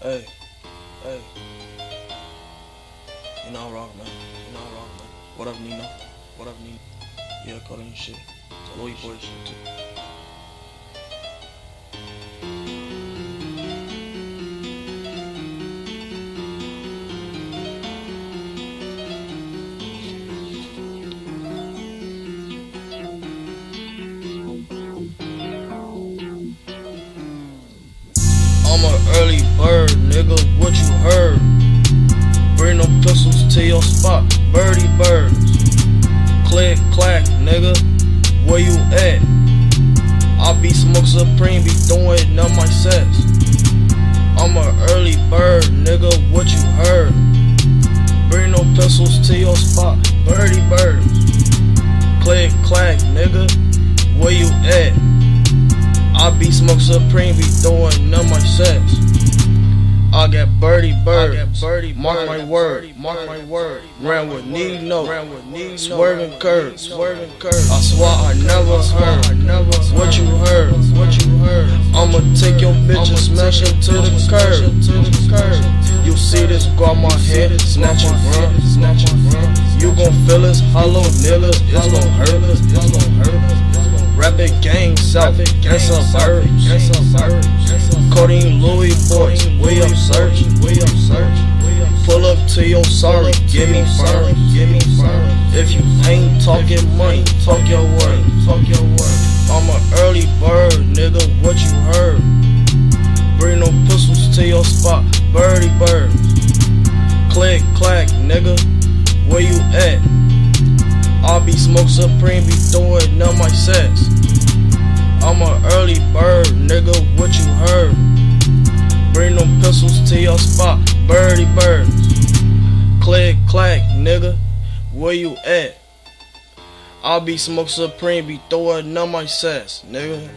Hey, hey. You know I'm rockin', man. You know I'm rockin', man. What up, Nino? What up, Nino? Yeah, call him shit. It's a Louis boy shit, too. I'm an early bird, nigga, what you heard? Bring them pistols to your spot, birdie birds. Click, clack, nigga, where you at? I be Smoke Supreme, be doing none my sets. I'm an early bird, nigga, what you heard? Bring them pistols to your spot, birdie birds. Click, clack, nigga, where you at? I be Smoke Supreme, be doing none my sets. I got birdie bird, mark my word, ran with Nino, swerving curves, I swear I never heard what you heard. I'ma take your bitch and smash her to the curb. You see this, grab my head, snatch and run. You gon' feel this hollow, nigga, it's gon' hurt. Rapid gang south, and suburbs. Codeine Louis boys, we up search. Pull up to your sorry, give me firm. If you ain't talking money, talk your word. I'm an early bird, nigga, what you heard? Bring no pistols to your spot, birdie birds. Click, clack, nigga, where you at? I be Smoke Supreme, be doing none my sets. I'm an early bird, nigga, what you heard? Bring them pistols to your spot, birdie birds. Click, clack, nigga, where you at? I be Smoke Supreme, be throwing none my sets, nigga.